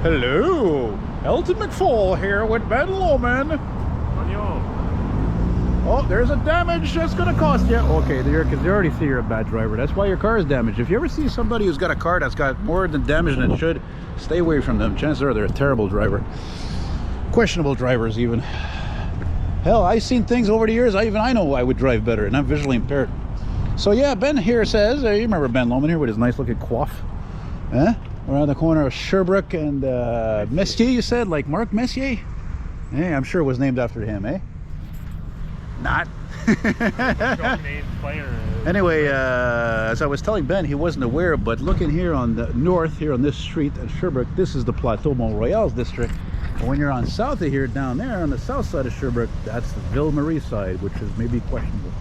Hello, Elton McFall here with Ben Loman. Oh, there's a damage that's gonna cost you. Okay, because they already see you're a bad driver. That's why your car is damaged. If you ever see somebody who's got a car that's got more than damage than it should, stay away from them. Chances are they're a terrible driver. Questionable drivers even. Hell, I've seen things over the years. I know I would drive better, and I'm visually impaired. So yeah, Ben here says, you remember Ben Loman here with his nice looking coif? Huh? Around the corner of Sherbrooke and Messier, you said, like Mark Messier? Hey, I'm sure it was named after him, eh? Not. Anyway, as I was telling Ben, he wasn't aware, but looking here on the north, here on this street at Sherbrooke, this is the Plateau Mont-Royal's district. And when you're on south of here, down there on the south side of Sherbrooke, that's the Ville-Marie side, which is maybe questionable.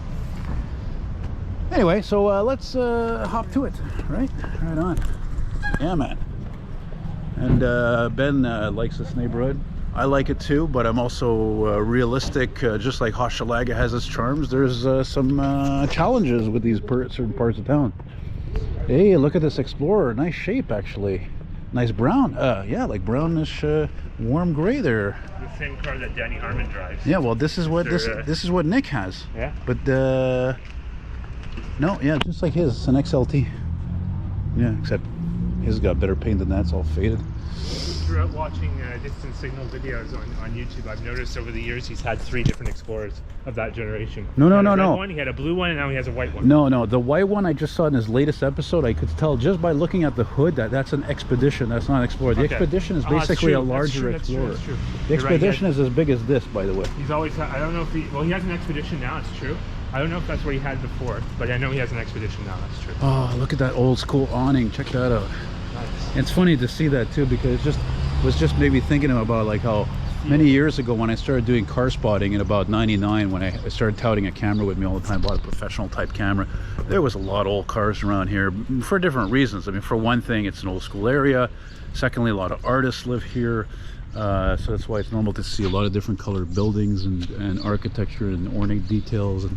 Anyway, so let's hop to it, right? Right on. Yeah, man. And Ben likes this neighborhood. I like it too, but I'm also realistic. Just like Hochelaga has its charms, there's some challenges with these certain parts of town. Hey, look at this Explorer. Nice shape, actually. Nice brown. Yeah, like brownish, warm gray there. The same car that Danny Harmon drives. Yeah, well, this is what this is what Nick has. Yeah. But no, yeah, just like his, it's an XLT. Yeah, except his got better paint than that. It's all faded. Throughout watching distance signal videos on YouTube, I've noticed over the years he's had 3 different Explorers of that generation. No. One, he had a blue one, and now he has a white one. No, the white one I just saw in his latest episode. I could tell just by looking at the hood that that's an Expedition. That's not an Explorer. The Expedition is basically a larger Explorer. That's true. The Expedition is as big as this, by the way. He's always had, I don't know if he has an Expedition now. It's true. I don't know if that's what he had before, but I know he has an Expedition now. That's true. Oh, look at that old school awning. Check that out. Nice. It's funny to see that too, because it was just maybe thinking about like how many years ago when I started doing car spotting in about '99, when I started touting a camera with me all the time, bought a professional type camera, there was a lot of old cars around here for different reasons. I mean, for one thing, it's an old school area. Secondly, a lot of artists live here, so that's why it's normal to see a lot of different colored buildings and architecture and ornate details.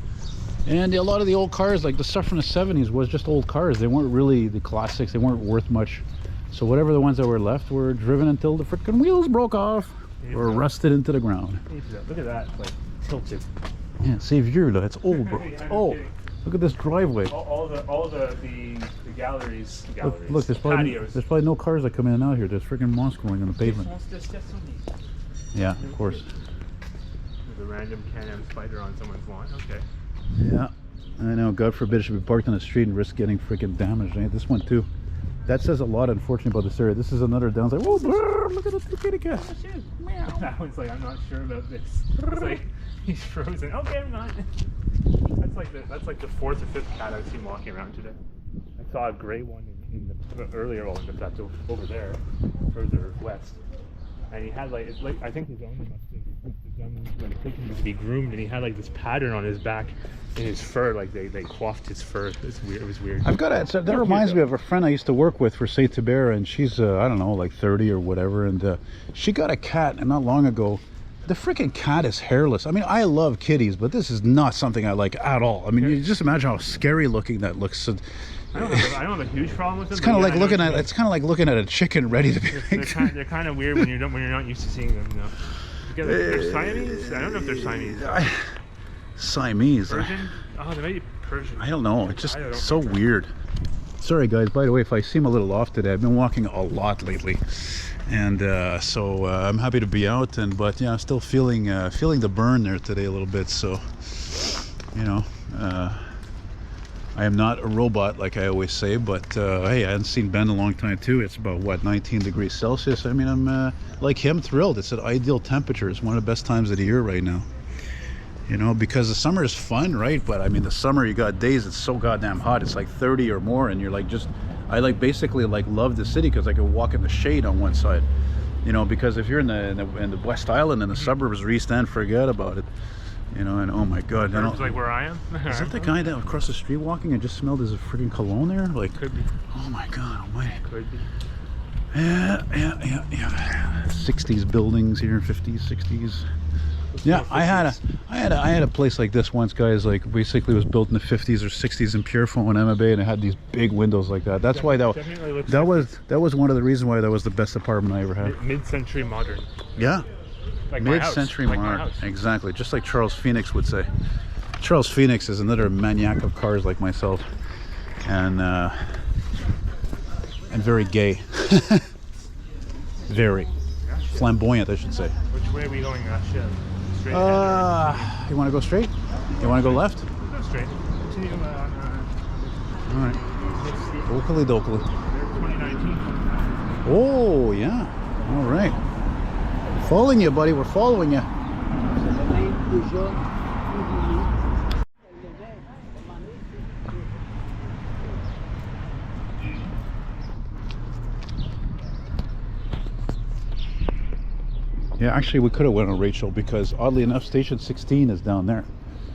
And a lot of the old cars, like the stuff from the 70s, was just old cars. They weren't really the classics. They weren't worth much. So whatever the ones that were left were driven until the frickin' wheels broke off or rusted into the ground. Look at that, it's like tilted. Yeah, save you. That's old, bro. It's old. Look at this driveway. All the galleries. Look, there's probably no cars that come in and out here. There's freaking moss growing on the pavement. Yeah, of course. There's a random Can-Am spider on someone's lawn. Okay. Yeah, I know. God forbid it should be parked on the street and risk getting freaking damaged. Right? This one too. That says a lot, unfortunately, about this area. This is another downside. Oh, look at the kitty cat. That one's like, I'm not sure about this. It's like he's frozen. Okay, I'm not. That's like the 4th or 5th cat I've seen walking around today. I saw a gray one in the earlier one, but that's over there, further west. And he had like I think his owner must have taken him to be groomed, and he had like this pattern on his back in his fur, like they coiffed his fur. It's weird. It was weird. I've got it. That reminds me of a friend I used to work with for Saint Hubert, and she's I don't know, like 30 or whatever, and she got a cat, and not long ago. The freaking cat is hairless. I mean, I love kitties, but this is not something I like at all. I mean, you just imagine how scary looking that looks. So, I don't have a huge problem with them. It's kind of like looking at a chicken ready to be. They're kind of weird when you're not used to seeing them. You know. They're Siamese. I don't know if they're Siamese. Siamese. Persian? Oh, they may be Persian. I don't know. It's just so weird. Sorry, guys. By the way, if I seem a little off today, I've been walking a lot lately, and so I'm happy to be out. But yeah, I'm still feeling the burn there today a little bit. So, you know. I am not a robot, like I always say, but hey, I haven't seen Ben in a long time too. It's about what, 19 degrees Celsius. I mean, I'm like him, thrilled. It's an ideal temperature. It's one of the best times of the year right now, you know, because the summer is fun, right? But I mean, the summer, you got days it's so goddamn hot, it's like 30 or more, and you're like, I like basically like love the city because I can walk in the shade on one side, you know, because if you're in the West Island and the suburbs of East End, forget about it. You know, and oh my god, it's like where I am. Is that the guy down across the street walking? I just smelled his freaking cologne there. Like, could be. Oh my god, almighty. Could be. Yeah. 60s buildings here, 50s, 60s. Yeah, I had a place like this once, guys. Like basically, it was built in the 50s or 60s in Pierrefonds and Emma Bay, and it had these big windows like that. That's why that was one of the reasons why that was the best apartment I ever had. Mid-century modern. Yeah, Like my house. mid-century Like my modern. house. Exactly, just like Charles Phoenix would say. Charles Phoenix is another maniac of cars like myself, and very gay, very flamboyant, I should say. Which way are we going? Straight ahead. You want to go straight? You want to go left? Go straight. Continue All right. Dokily dokily. 2019. Oh yeah. All right. Following you, buddy. We're following you. Yeah, actually, we could have went on Rachel because oddly enough, Station 16 is down there,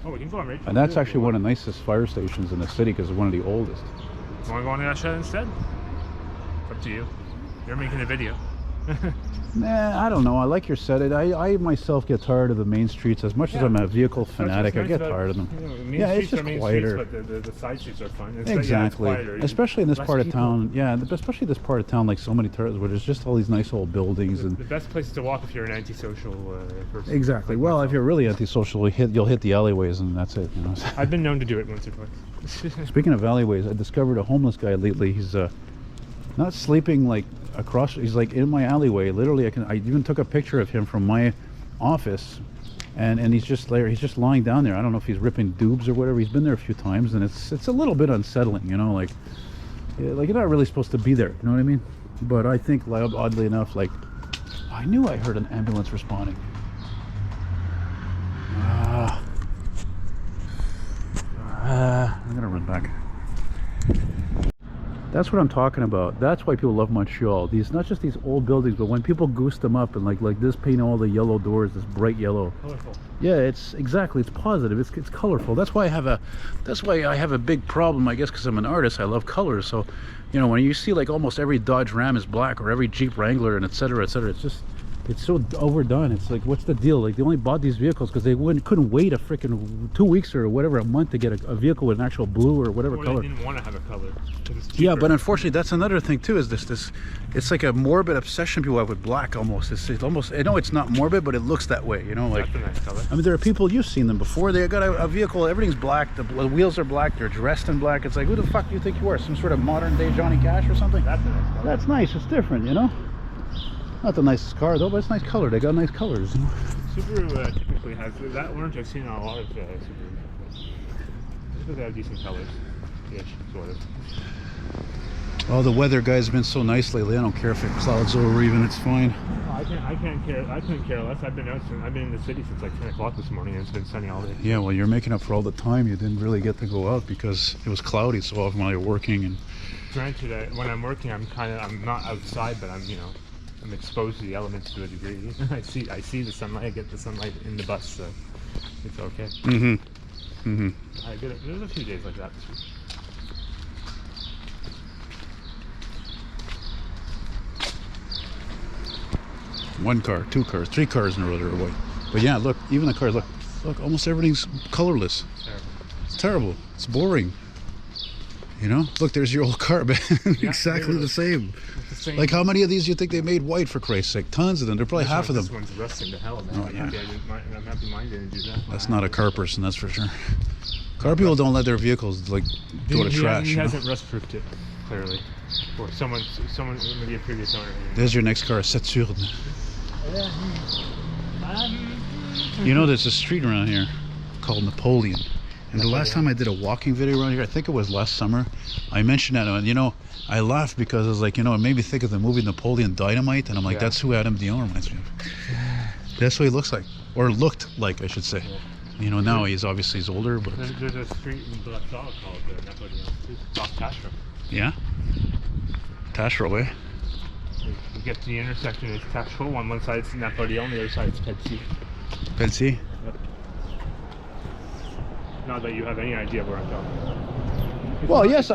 Oh, we can go on Rachel. and that's actually one of the nicest fire stations in the city because it's one of the oldest. You want to go on that shed instead? It's up to you. You're making a video. Nah, I don't know. I like your set. I myself get tired of the main streets as much as I'm a vehicle fanatic. I get tired of them. Yeah, it's just quieter. Streets, but the side streets are fun. Exactly. Yeah, especially in this less part of people. town. Yeah, especially this part of town, like so many turtles, where there's just all these nice old buildings and. The best place to walk if you're an antisocial person. Exactly. Like Well, myself. if you're really antisocial, you'll hit the alleyways, and that's it. You know. I've been known to do it once or twice. Speaking of alleyways, I discovered a homeless guy lately. He's not sleeping like across. He's like in my alleyway. Literally, I even took a picture of him from my office, and he's just there. He's just lying down there. I don't know if he's ripping dubs or whatever. He's been there a few times, and it's a little bit unsettling. You know, like you're not really supposed to be there. You know what I mean? But I think, like, oddly enough, like I knew I heard an ambulance responding. I'm gonna run back. That's what I'm talking about. That's why people love Montreal. These, not just these old buildings, but when people goose them up and like this, paint all the yellow doors, this bright yellow. Colorful. Yeah, it's positive. It's colorful. That's why I have a big problem, I guess, because I'm an artist. I love colors. So, you know, when you see like almost every Dodge Ram is black or every Jeep Wrangler and etc., etc., it's so overdone. It's like, what's the deal? Like, they only bought these vehicles because they couldn't wait a freaking 2 weeks or whatever, a month to get a vehicle with an actual blue or whatever color. They didn't want to have a color. Yeah, but unfortunately, that's another thing too. Is this? It's like a morbid obsession people have with black. Almost. It's almost. I know it's not morbid, but it looks that way. You know, like. That's a nice color. I mean, there are people, you've seen them before. They got a vehicle. Everything's black. The wheels are black. They're dressed in black. It's like, who the fuck do you think you are? Some sort of modern day Johnny Cash or something? That's a nice color. That's nice. It's different, you know. Not the nicest car though, but it's nice color. They got nice colors. You know? Subaru typically has that orange. I've seen on a lot of Subarus. They have decent colors, ish, sort of. Oh, the weather, guys, has been so nice lately. I don't care if it clouds over even. It's fine. I can't care. I couldn't care less. I've been in the city since like 10 o'clock this morning, and it's been sunny all day. Yeah, well, you're making up for all the time you didn't really get to go out because it was cloudy so often while you're working. And Granted, when I'm working, I'm not outside, but I'm exposed to the elements to a degree. I see the sunlight. I get the sunlight in the bus, so it's okay. There's a few days like that this week. One car, two cars, three cars in a row that are white. But yeah, look, even the cars, look, almost everything's colorless. It's terrible. It's terrible. It's boring. You know, look, there's your old car, man. Exactly the same. Like, how many of these do you think they made white, for Christ's sake? Tons of them. They're probably half of them. This one's rusting to hell, man. Oh, yeah. I'm happy mine didn't do that. That's not a car person, that's for sure. Car people don't let their vehicles like go to trash. He You know? hasn't rust-proofed it, clearly. Or someone, maybe a previous owner. There's your next car, Saturne. You know, there's a street around here called Napoleon. And the last time I did a walking video around here, I think it was last summer, I mentioned that, and you know, I laughed because it was like, you know, it made me think of the movie Napoleon Dynamite, and I'm like, that's who Adam Dion reminds me of. That's what he looks like, or looked like, I should say. You know, now he's older, but... There's a street in Plateau called Napoleon, too. Off Taschereau. Yeah? Taschereau, eh? You get to the intersection, it's Taschereau. On one side it's Napoleon, on the other side it's Messier. Messier? Yep. Not that you have any idea where I'm going. Well, yes,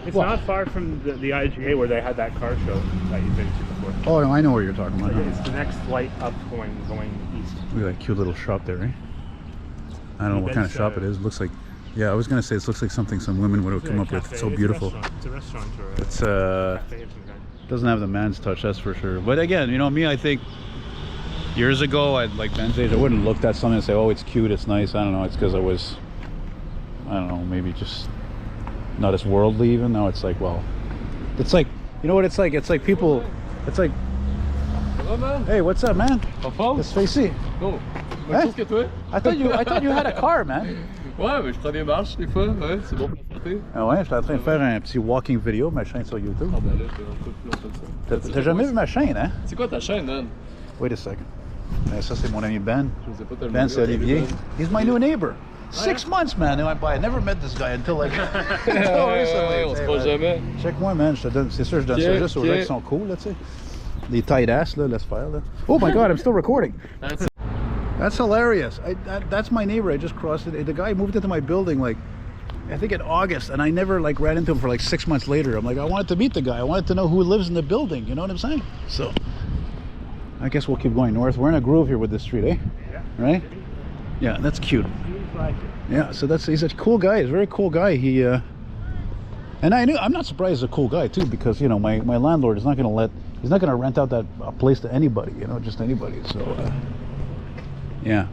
It's not far from the IGA where they had that car show that you've been to before. Oh, I know what you're talking about. It's the next light up going east. Look at that cute little shop there, eh? I don't know what kind of shop it is. It looks like, yeah, I was gonna say it looks like something some women would have come up with. It's so beautiful. It's a restaurant or a It's cafe of some kind. doesn't have the man's touch, that's for sure. But again, you know me, I think years ago, I'd like Ben's age, I wouldn't look at something and say, oh, it's cute, it's nice. I don't know. It's because I was, I don't know, maybe just not as worldly even. Now it's like, well, it's like, you know what it's like? It's like people, it's like, hey, what's up, man? It's Facey. Non, Hein? chose que toi. I thought you had a car, man. Ouais, mais je prends des marches des fois, ouais, c'est bon pour la santé. Ah ouais, j'étais en train de faire un petit walking video, ma chaîne sur YouTube. Ah ben là, on fait ça. T'as jamais vu ma chaîne, hein? C'est quoi ta chaîne, man? Wait a second. Ça, c'est mon ami Ben. Je sais pas tellement. Ben, c'est Olivier. He's my new neighbor. 6 months, man. I went by. I never met this guy until like. Until recently. On se voit jamais. Check-moi, man. Je te donne. C'est sûr, je donne ça juste aux gens qui sont cool, là, tu sais. Les tight ass, là, laisse faire, là. Oh my God, I'm still recording. That's hilarious. That's my neighbor. I just crossed it. The guy moved into my building like, I think in August, and I never like ran into him for like 6 months later. I'm like, I wanted to meet the guy. I wanted to know who lives in the building. You know what I'm saying? So, I guess we'll keep going north. We're in a groove here with this street, eh? Yeah. Right? Yeah, that's cute. Yeah, so he's a cool guy. He's a very cool guy. He and I'm not surprised he's a cool guy too, because you know my landlord is not he's not gonna rent out that place to anybody, you know, just anybody. So yeah,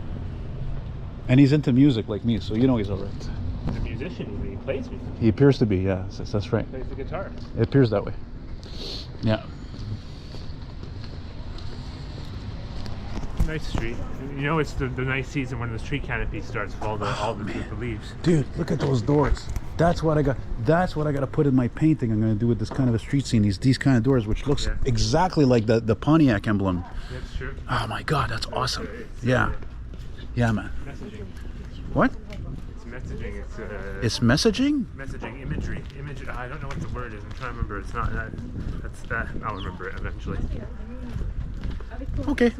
and he's into music like me, so you know he's all right. He's a musician. He plays music. He appears to be, yeah, that's right. He plays the guitar. It appears that way. Yeah. Nice street. You know, it's the nice season when the street canopy starts with all the leaves. Dude, look at those doors. That's what I got. That's what I got to put in my painting. I'm going to do with this kind of a street scene. These kind of doors, which looks exactly like the Pontiac emblem. That's true. Oh my God, that's awesome. Yeah, yeah, man. Messaging. What? It's messaging. It's messaging. Messaging, imagery. I don't know what the word is. I'm trying to remember. It's not that. That's that. I'll remember it eventually. Okay.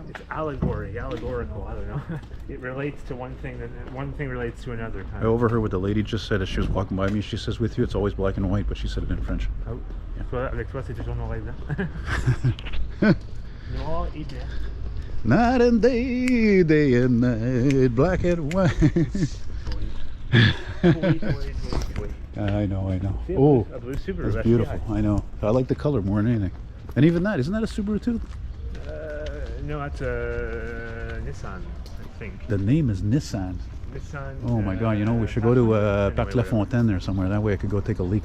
It's allegory, allegorical. I don't know. It relates to one thing, and one thing relates to another. I overheard what the lady just said as she was walking by me. She says, "With you, it's always black and white," but she said it in French. Oh. Yeah. Avec toi, c'est toujours noir et blanc. Noir et blanc. Night and day, day and night, black and white. I know. Oh, that's beautiful. I know. I like the color more than anything. And even that, isn't that a Subaru too? No, that's a Nissan, I think. The name is Nissan. Nissan. Oh my God, you know, we should go to Parc La Fontaine or somewhere. That way I could go take a leak.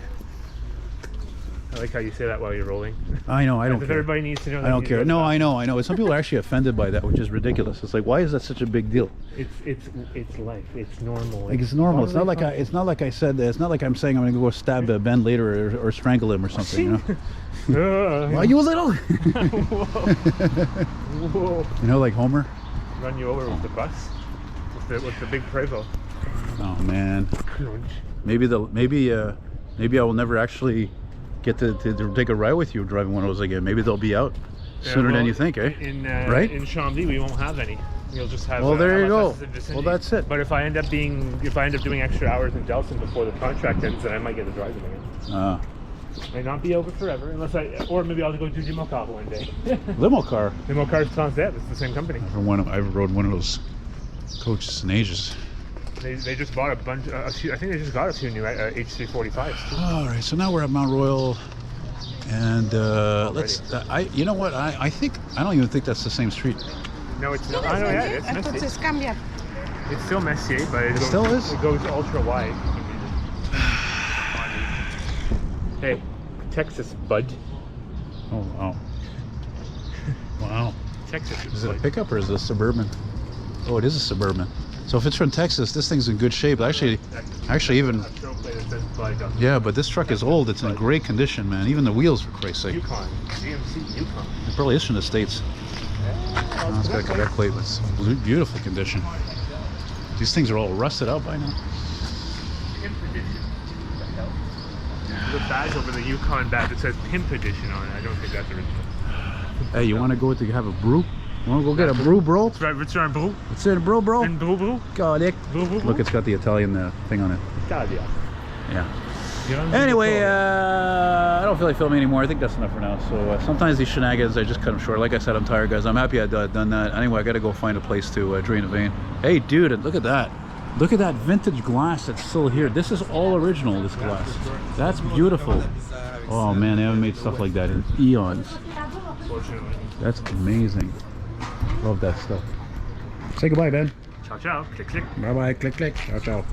I like how you say that while you're rolling. I know, I don't care. Everybody needs to know that. I don't care. No, I know. Some people are actually offended by that, which is ridiculous. It's like, why is that such a big deal? It's life. It's normal. Like, it's normal. It's not like I said. It's not like I'm saying I'm going to go stab Ben later or strangle him or something. You know? Are you a little? Whoa. You know, like Homer. Run you over with the bus, with the big Prevost. Oh man. Crunch. Maybe I will never actually get to take a ride with you driving one of those again. Maybe they'll be out sooner than you think, eh? Right? In Chambly, we won't have any. You'll just have. Well, there you go. LSS Well, that's it. But if I end up doing extra hours in Delson before the contract ends, then I might get to drive them again. Might not be over forever, or maybe I'll go to Limocar one day. Limocar. Limocar is Transdev. It's the same company. I've rode one of those coaches in ages. They just bought a bunch. I think they just got a few new H345s. All right, so now we're at Mont-Royal, and you know what? I don't even think that's the same street. No, it's not. I know, yeah, it's Messier. It's still Messier, but it still is. It goes ultra wide. Hey, Texas, bud. Oh wow! Wow. Texas. Is it a pickup or is it a Suburban? Oh, it is a Suburban. So if it's from Texas, this thing's in good shape. Actually even. Yeah, but this truck is old. It's in great condition, man. Even the wheels, for Christ's sake. Yukon, GMC Yukon. It probably is from the States. Oh, it's got a Quebec plate, but it's beautiful condition. These things are all rusted out by now. The badge over the Yukon badge, it says Pimp Edition on it. I don't think that's original. Hey, you want to go to have a brew? You want to go get a brew, bro? It's right, it's in brew. It's in brew, bro. In brew. God, Nick. Brew. Look, it's got the Italian thing on it. Italia. Yeah. Anyway, I don't feel like filming anymore. I think that's enough for now. So sometimes these shenanigans, I just cut them short. Like I said, I'm tired, guys. I'm happy I've done that. Anyway, I got to go find a place to drain a vein. Hey, dude, look at that. Look at that vintage glass that's still here. This is all original, this glass. That's beautiful. Oh, man, they haven't made stuff like that in eons. That's amazing. Love that stuff. Say goodbye, Ben. Ciao, ciao. Click, click. Bye-bye. Click, click. Ciao, ciao.